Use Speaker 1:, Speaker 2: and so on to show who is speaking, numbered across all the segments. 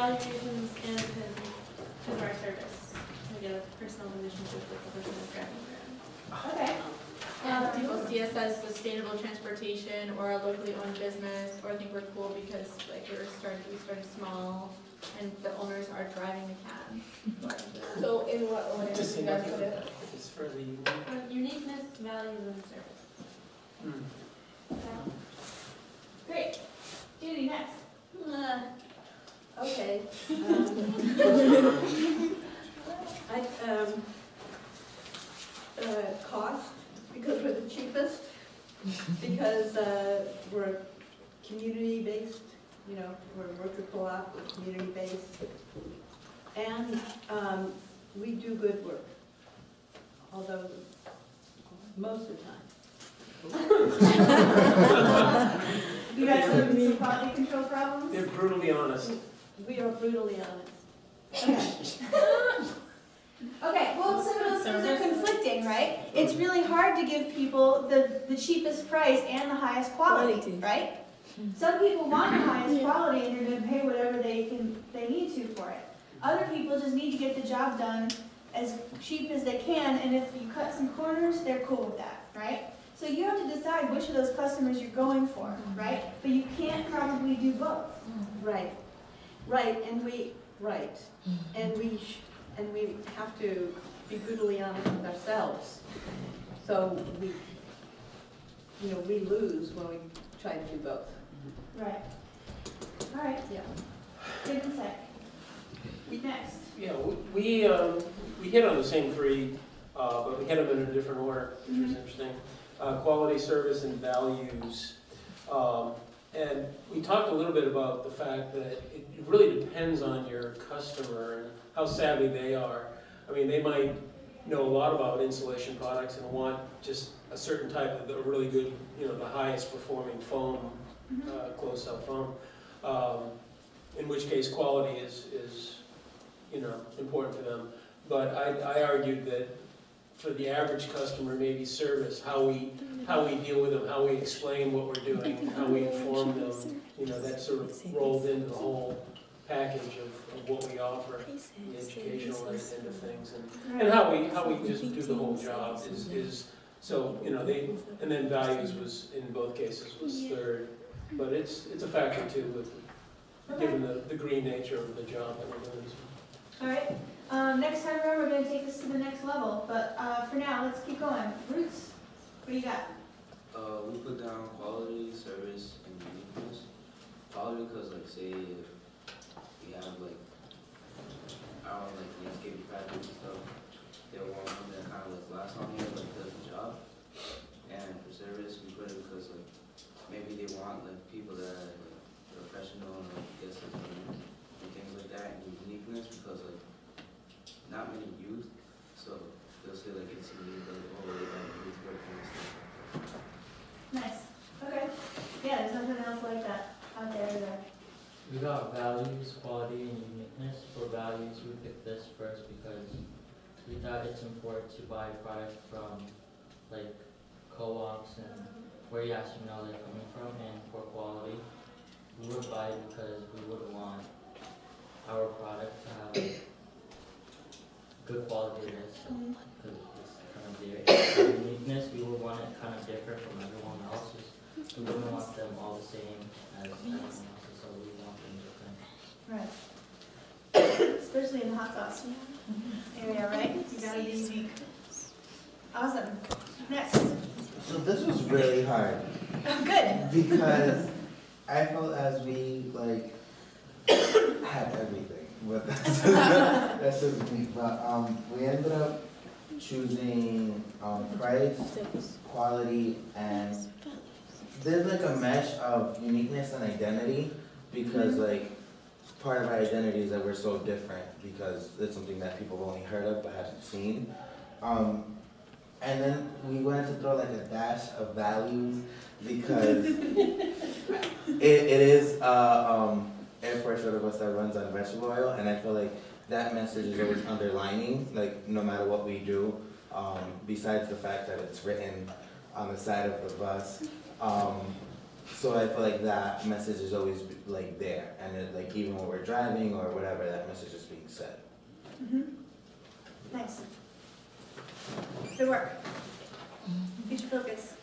Speaker 1: value reasons and because of our service. We get a personal relationship with the person that's driving around.
Speaker 2: Okay.
Speaker 1: And people see us as sustainable transportation or a locally owned business, or think we're cool because like we started small and the owners are driving the cab.
Speaker 2: So in what order do you guys put it?
Speaker 3: It's for the
Speaker 1: Uniqueness, values, and service. Okay. Great. Judy, next.
Speaker 4: Okay. Cost, because we're the cheapest, because we're community-based, you know, we're a worker co-op, we're community-based, and we do good work, although most of the time.
Speaker 2: You guys have some quality control problems?
Speaker 3: They're brutally honest.
Speaker 4: We are brutally honest.
Speaker 2: Okay. Okay, well, some of those things are conflicting, right? It's really hard to give people the cheapest price and the highest quality, right? Some people want the highest quality and they're going to pay whatever they need to for it. Other people just need to get the job done as cheap as they can, and if you cut some corners, they're cool with that, right? So you have to decide which of those customers you're going for, right? But you can't probably do both.
Speaker 4: Right, right, and we have to be brutally honest with ourselves. So we lose when we try to do both.
Speaker 2: Right. All right.
Speaker 4: Yeah.
Speaker 2: Good insight. Next.
Speaker 3: Yeah, we hit on the same three, but we hit them in a different order, which was interesting. Quality, service, and values. And we talked a little bit about the fact that it really depends on your customer and how savvy they are. I mean, they might know a lot about insulation products and want just a certain type of the really good, the highest performing foam, closed cell foam. In which case, quality is important for them. But I argued that for the average customer, maybe service, how we deal with them, how we explain what we're doing, how we inform them, that sort of rolled into the whole package of what we offer, the educational end of things, and how we just do the whole job is so and then values was in both cases was third, but it's a factor too with given the green nature of the job that we're doing.
Speaker 2: All right. Next time around, we're going to take this to the next level. But for now, let's keep going. Roots, what do you got?
Speaker 5: We put down quality, service, and uniqueness. Quality because, like, say, if we have, like, our own, like, landscaping practice and stuff, they'll want something that kind of, like, lasts on here, like, does the job. And for service, we put it because, like, maybe they want, like, people that are, like, professional and, like, get something and things like that. And uniqueness because, like, not many youth, so they'll say, like, it's unique, like, oh, they got youth work and stuff.
Speaker 2: Nice. Okay. Yeah, there's nothing else like that out there either.
Speaker 6: We got values, quality, and uniqueness. For values, we picked this first because we thought it's important to buy product from like co-ops and where you actually know they're coming from. And for quality, we would buy it because we would want our product to have like, good quality of this. Because it's kind of the uniqueness, we would want it kind of different from everyone else's. We wouldn't want them all the same as everyone else's, so we want them different.
Speaker 2: Right. Especially in the hot sauce area, right? You gotta be unique. Awesome. Next.
Speaker 7: So this was really hard.
Speaker 2: Oh, good.
Speaker 7: Because I felt as we like had everything. But that's just me. But we ended up choosing price, quality, and there's like a mesh of uniqueness and identity because like part of our identity is that we're so different because it's something that people have only heard of but haven't seen. And then we wanted to throw like a dash of values because it is Air Force short of us that runs on vegetable oil, and I feel like that message is always underlining, like no matter what we do, besides the fact that it's written on the side of the bus. So I feel like that message is always like there, and it, like even when we're driving or whatever, that message is being said.
Speaker 2: Nice. Good work. Future focus.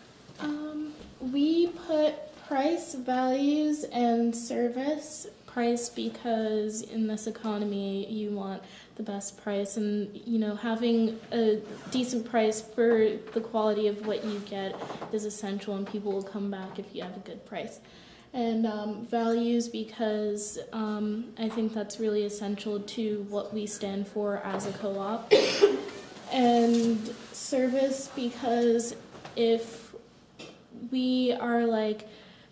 Speaker 8: We put price, values, and service. Price because in this economy you want the best price, and you know, having a decent price for the quality of what you get is essential, and people will come back if you have a good price. And values because I think that's really essential to what we stand for as a co-op. And service because if we are like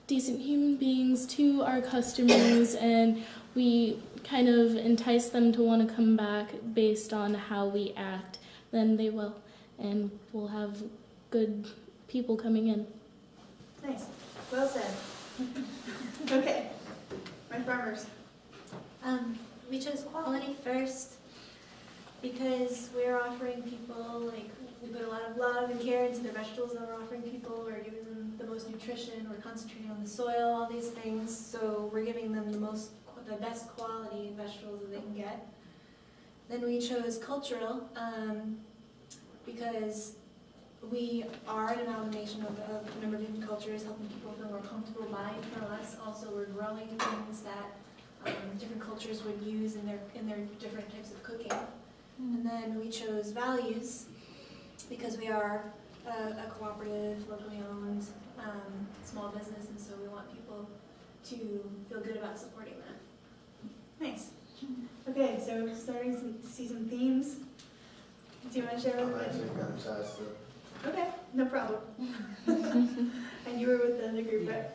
Speaker 8: decent human beings to our customers and we kind of entice them to want to come back based on how we act, then they will, and we'll have good people coming in.
Speaker 2: Nice. Well said. Okay. My farmers.
Speaker 9: We chose quality first because we're offering people, like, we put a lot of love and care into the vegetables that we're offering people. We're giving them the most nutrition. We're concentrating on the soil, all these things. So we're giving them the best quality vegetables that they can get. Then we chose cultural because we are an amalgamation of a number of different cultures, helping people feel more comfortable buying from us. Also, we're growing things that different cultures would use in their different types of cooking. And then we chose values because we are a cooperative, locally owned, small business, and so we want people to feel good about supporting that.
Speaker 2: Nice. Okay, so we're starting to see some themes. Do you want to share with us? Okay, no problem. And you were with the other group, right?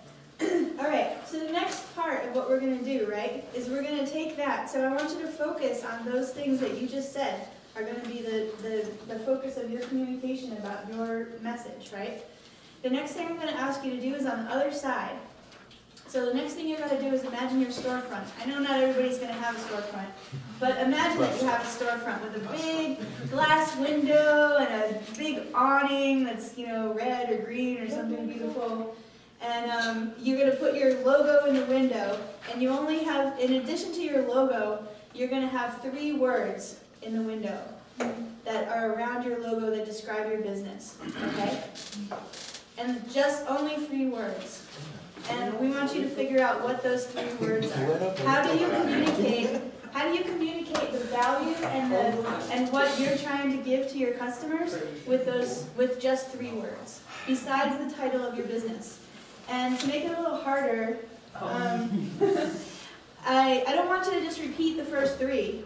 Speaker 2: All right, so the next part of what we're going to do, right, is we're going to take that. So I want you to focus on those things that you just said are going to be the focus of your communication about your message, right? The next thing I'm going to ask you to do is on the other side. So the next thing you're going to do is imagine your storefront. I know not everybody's going to have a storefront, but imagine that you have a storefront with a big glass window and a big awning that's, you know, red or green or something beautiful. And you're going to put your logo in the window, and you only have, in addition to your logo, you're going to have 3 words in the window that are around your logo that describe your business, okay? And just only 3 words. And we want you to figure out what those 3 words are. How do you communicate? How do you communicate the value and what you're trying to give to your customers with just 3 words, besides the title of your business? And to make it a little harder, I don't want you to just repeat the first 3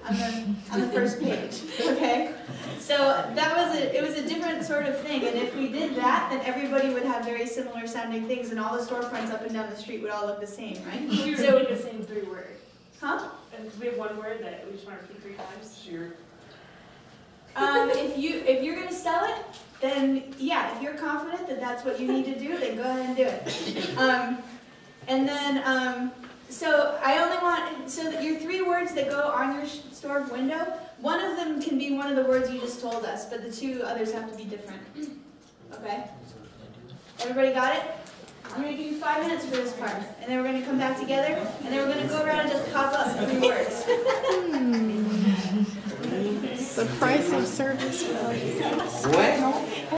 Speaker 2: on the first page, okay? So it was a different sort of thing, and if we did that, then everybody would have very similar sounding things, and all the storefronts up and down the street would all look the same, right?
Speaker 10: We repeat the same 3 words.
Speaker 2: Huh?
Speaker 10: And we have 1 word that we just want to repeat 3 times.
Speaker 3: Sure.
Speaker 2: If you're going to sell it, then yeah, if you're confident that that's what you need to do, then go ahead and do it. And then, so I only want, so that your 3 words that go on your store window, one of them can be one of the words you just told us, but the 2 others have to be different. Okay? Everybody got it? I'm going to give you 5 minutes for this part, and then we're going to come back together, and then we're going to go around and just pop up 3 words.
Speaker 8: The price of service values.
Speaker 7: What?